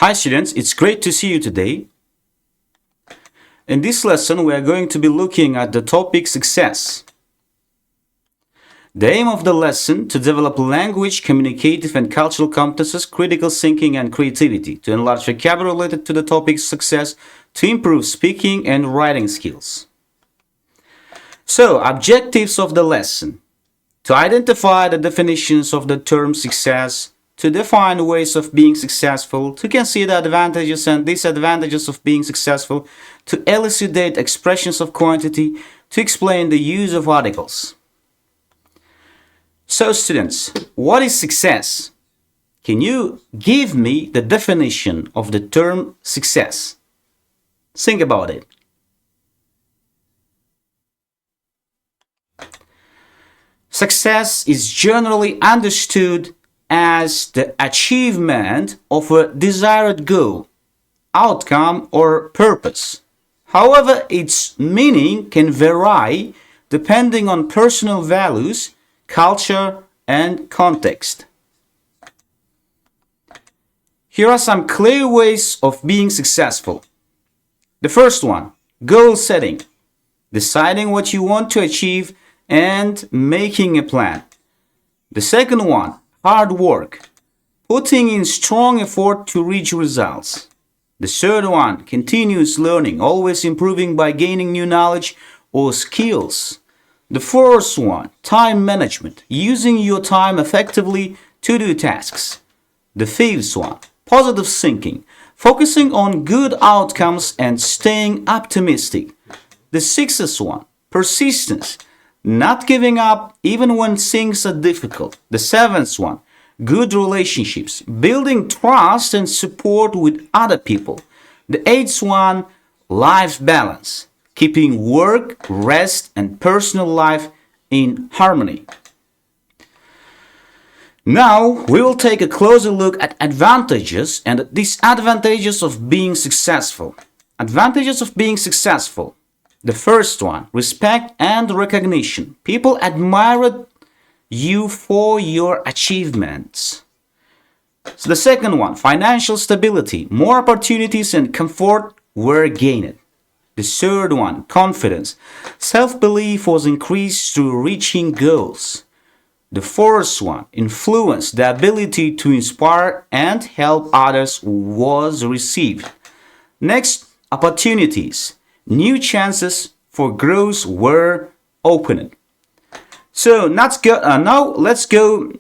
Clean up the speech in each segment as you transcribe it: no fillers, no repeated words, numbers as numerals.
Hi students, it's great to see you today. In this lesson, we are going to be looking at the topic success. The aim of the lesson to develop language, communicative and cultural competences, critical thinking and creativity, to enlarge vocabulary related to the topic success, to improve speaking and writing skills. So, objectives of the lesson: to identify the definitions of the term success, to define ways of being successful, to consider advantages and disadvantages of being successful, to elucidate expressions of quantity, to explain the use of articles. So students, what is success? Can you give me the definition of the term success? Think about it. Success is generally understood as the achievement of a desired goal, outcome, or purpose. However, its meaning can vary depending on personal values, culture, and context. Here are some clear ways of being successful. The first one, goal setting. Deciding what you want to achieve and making a plan. The second one, hard work, putting in strong effort to reach results. The third one, continuous learning, always improving by gaining new knowledge or skills. The fourth one, time management, using your time effectively to do tasks. The fifth one, positive thinking, focusing on good outcomes and staying optimistic. The sixth one, persistence, not giving up even when things are difficult. The seventh one, good relationships, building trust and support with other people. The eighth one, life balance, keeping work, rest, and personal life in harmony. Now, we will take a closer look at advantages and disadvantages of being successful. Advantages of being successful. The first one, respect and recognition. People admire you for your achievements. So the second one, financial stability. More opportunities and comfort were gained. The third one, confidence. Self-belief was increased through reaching goals. The fourth one, influence. The ability to inspire and help others was received. Next, opportunities. New chances for growth were opened. So now let's go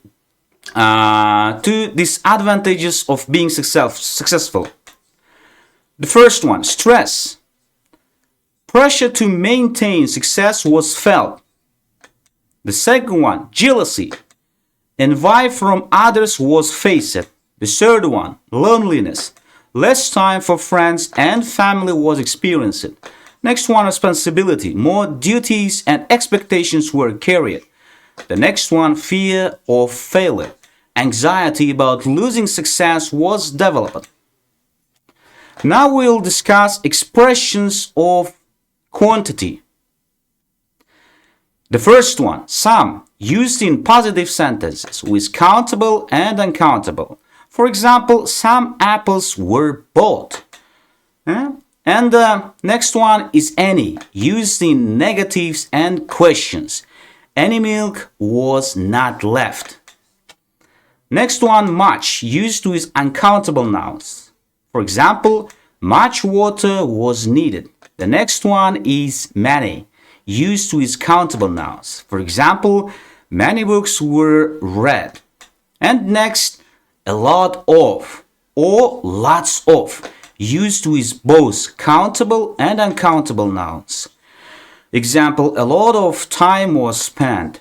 to disadvantages of being successful. The first one, stress. Pressure to maintain success was felt. The second one, jealousy. Envy from others was faced. The third one, loneliness. Less time for friends and family was experienced. Next one, responsibility. More duties and expectations were carried. The next one, fear of failure. Anxiety about losing success was developed. Now we'll discuss expressions of quantity. The first one, some, used in positive sentences with countable and uncountable. For example, some apples were bought. And the next one is any, used in negatives and questions. Any milk was not left. Next one, much, used with uncountable nouns. For example, much water was needed. The next one is many, used with countable nouns. For example, many books were read. And next, a lot of or lots of, used with both countable and uncountable nouns. Example, a lot of time was spent.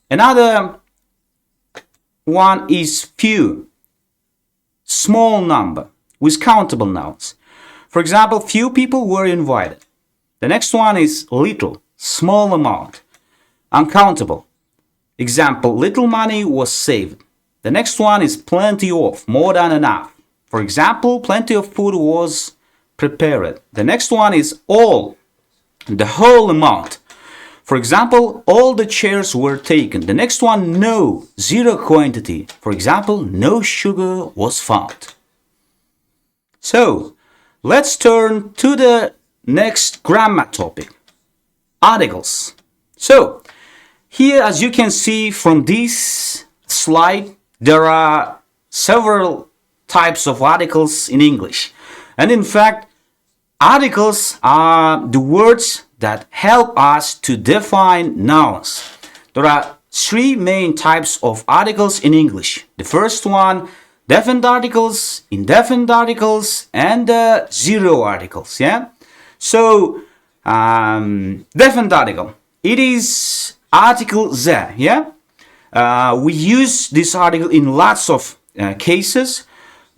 Another one is few, small number, with countable nouns. For example, few people were invited. The next one is little, small amount, uncountable. Example, little money was saved. The next one is plenty of, more than enough. For example, plenty of food was prepared. The next one is all, the whole amount. For example, all the chairs were taken. The next one, no, zero quantity. For example, no sugar was found. So, let's turn to the next grammar topic, articles. So, here as you can see from this slide, there are several types of articles in English. And in fact, articles are the words that help us to define nouns. There are three main types of articles in English. The first one, definite articles, indefinite articles, and zero articles. Yeah. So definite article. It is article the. Yeah. We use this article in lots of cases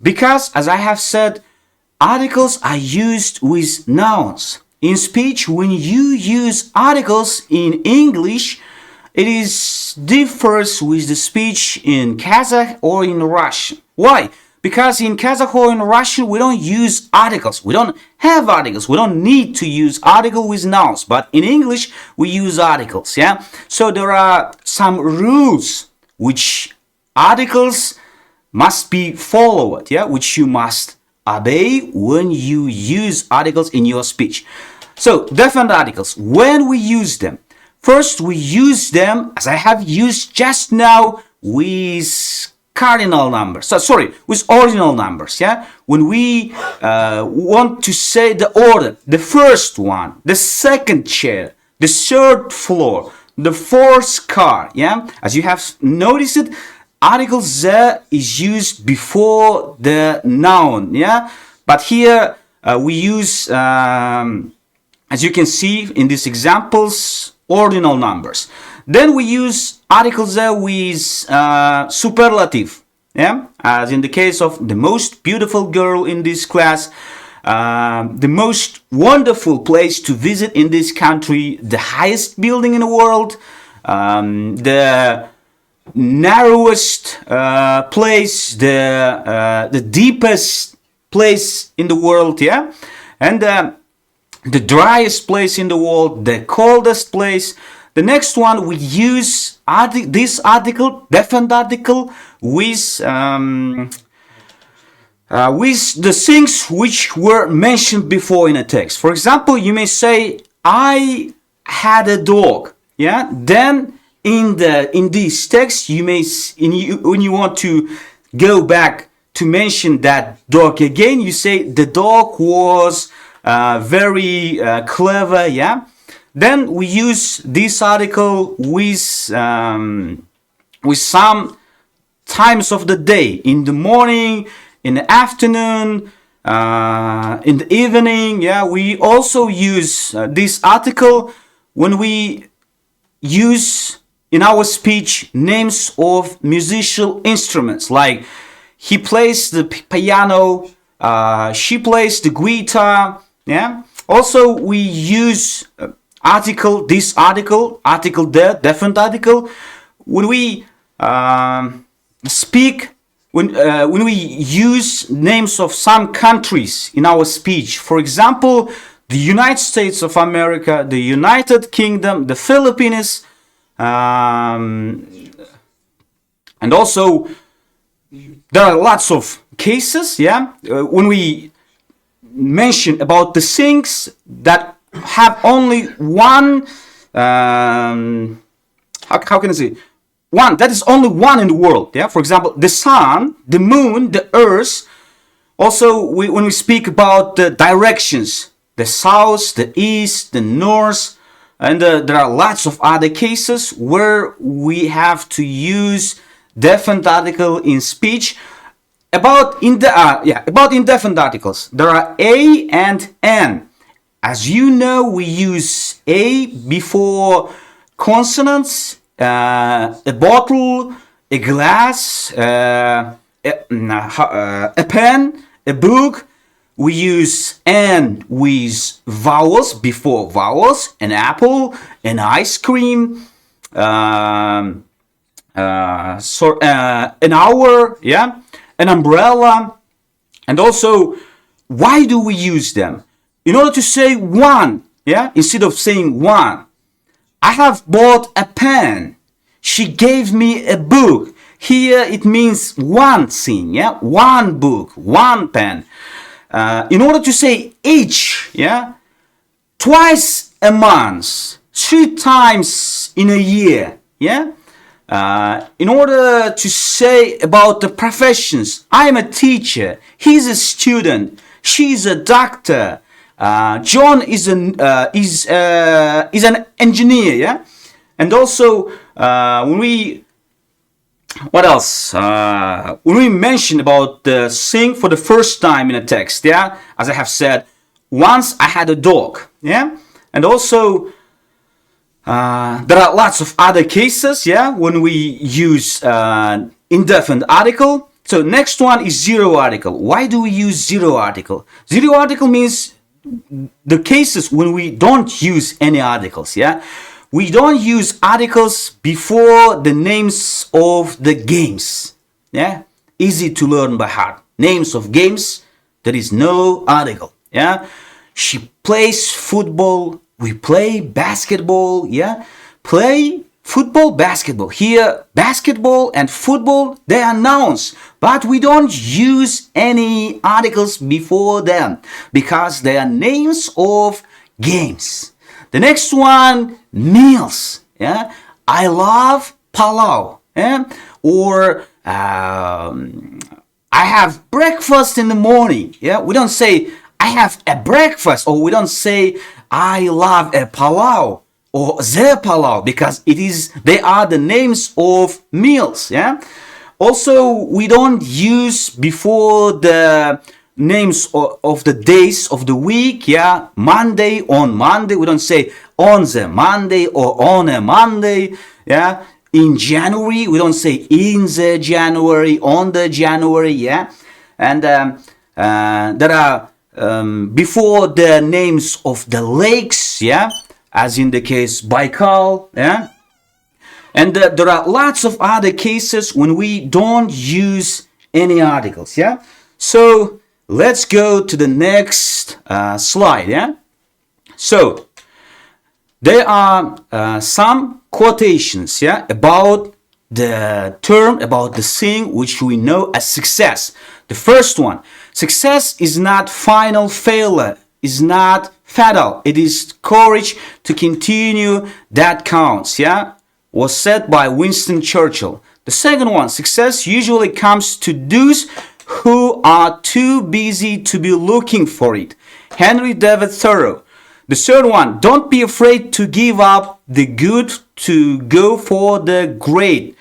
because, as I have said, articles are used with nouns. In speech, when you use articles in English, it is differs with the speech in Kazakh or in Russian. Why? Because in Kazakh or in Russian, we don't use articles. We don't have articles. We don't need to use article with nouns. But in English, we use articles. Yeah. So there are some rules which articles must be followed. Yeah, which you must obey when you use articles in your speech. So definite articles. When we use them, first we use them as I have used just now with cardinal numbers. With ordinal numbers. Yeah, when we want to say the order, the first one, the second chair, the third floor, the fourth car. Yeah, as you have noticed it, article the is used before the noun. Yeah, but here we use, as you can see in these examples, ordinal numbers. Then we use article the with superlative. Yeah, as in the case of the most beautiful girl in this class, the most wonderful place to visit in this country, the highest building in the world, the narrowest place, the deepest place in the world. Yeah, and the driest place in the world, the coldest place. The next one, we use this article, definite article, with the things which were mentioned before in a text. For example, you may say, I had a dog. Yeah. Then in this text, you may when you want to go back to mention that dog again, you say the dog was very clever. Yeah. Then we use this article with some times of the day, in the morning, in the afternoon, in the evening. Yeah, we also use this article when we use in our speech names of musical instruments, like he plays the piano, she plays the guitar. Yeah. Also, we use this article, the definite article, when we speak, when we use names of some countries in our speech. For example, the United States of America, the United Kingdom, the Philippines, and also there are lots of cases. Yeah, when we mention about the things that have only one, how can I say, one, that is only one in the world. Yeah, for example, the sun, the moon, the earth. Also, when we speak about the directions, the south, the east, the north, and there are lots of other cases where we have to use definite article in speech. About indefinite articles, there are a and an. As you know, we use a before consonants, a bottle, a glass, a pen, a book. We use an with vowels before vowels, an apple, an ice cream, an hour, yeah, an umbrella. And also, why do we use them? In order to say one, yeah, instead of saying one. I have bought a pen. She gave me a book. Here it means one thing, yeah, one book, one pen. in order to say each, yeah, twice a month, 3 times in a year, yeah. In order to say about the professions, I am a teacher, he's a student, she's a doctor, John is an engineer, yeah. And also when we what else? When we mention about the sing for the first time in a text, yeah, as I have said, once I had a dog, yeah, and also there are lots of other cases, yeah, when we use indefinite article. So next one is zero article. Why do we use zero article? Zero article means the cases when we don't use any articles, yeah. We don't use articles before the names of the games, yeah. Easy to learn by heart. Names of games, there is no article, yeah. She plays football, we play basketball, yeah. Play football, basketball. Here, basketball and football, they are nouns, but we don't use any articles before them because they are names of games. The next one, meals, yeah. I love palau, yeah. Or I have breakfast in the morning, yeah. We don't say I have a breakfast, or we don't say I love a palau or the palau, because they are the names of meals, yeah. Also, we don't use before the names of the days of the week, yeah. Monday, on Monday, we don't say on the Monday or on a Monday, yeah. In January, we don't say in the January, on the January, yeah. And there are before the names of the lakes, yeah, as in the case Baikal, yeah. And there are lots of other cases when we don't use any articles, yeah. So let's go to the next slide, yeah. So there are some quotations, yeah, about the term, about the thing which we know as success. The first one, success is not final failure, is not fatal, it is courage to continue that counts, yeah, was said by Winston Churchill. The second one, success usually comes to those who are too busy to be looking for it, Henry David Thoreau. The third one, don't be afraid to give up the good to go for the great,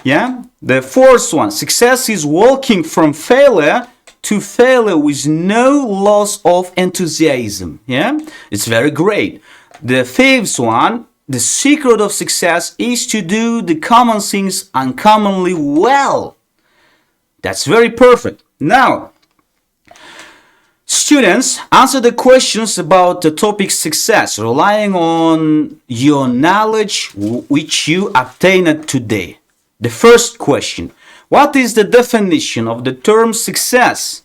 yeah. The fourth one, success is walking from failure to failure with no loss of enthusiasm, yeah. It's very great. The fifth one, the secret of success is to do the common things uncommonly well. That's very perfect. Now, students, answer the questions about the topic success, relying on your knowledge which you obtained today. The first question, what is the definition of the term success?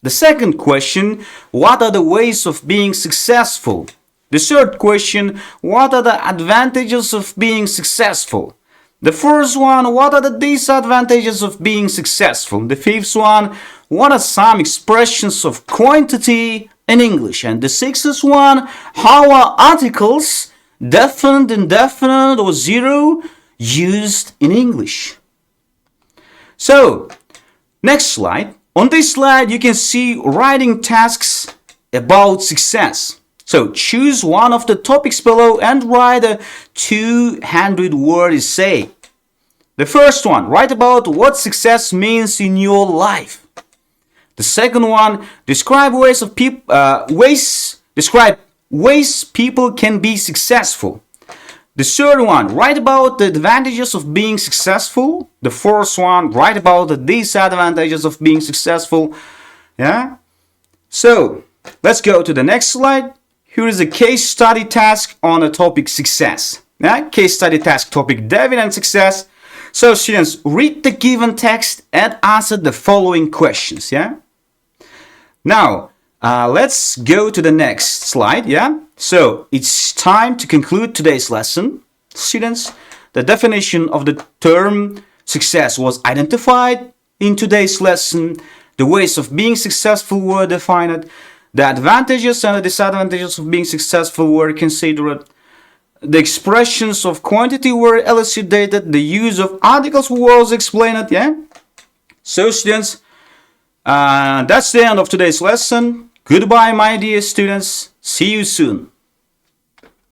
The second question, what are the ways of being successful? The third question, what are the advantages of being successful? The first one, what are the disadvantages of being successful? The fifth one, what are some expressions of quantity in English? And the sixth one, how are articles, definite, indefinite, or zero, used in English? So, next slide. On this slide, you can see writing tasks about success. So, choose one of the topics below and write a 200-word essay. The first one, write about what success means in your life. The second one, describe ways people can be successful. The third one, write about the advantages of being successful. The fourth one, write about the disadvantages of being successful. Yeah? So, let's go to the next slide. Here is a case study task on the topic success. Yeah? Case study task topic David and success. So, students, read the given text and answer the following questions. Yeah? Now, let's go to the next slide, yeah? So, it's time to conclude today's lesson. Students, the definition of the term success was identified in today's lesson. The ways of being successful were defined. The advantages and the disadvantages of being successful were considered. The expressions of quantity were elucidated. The use of articles was explained. Yeah. So students, that's the end of today's lesson. Goodbye, my dear students. See you soon.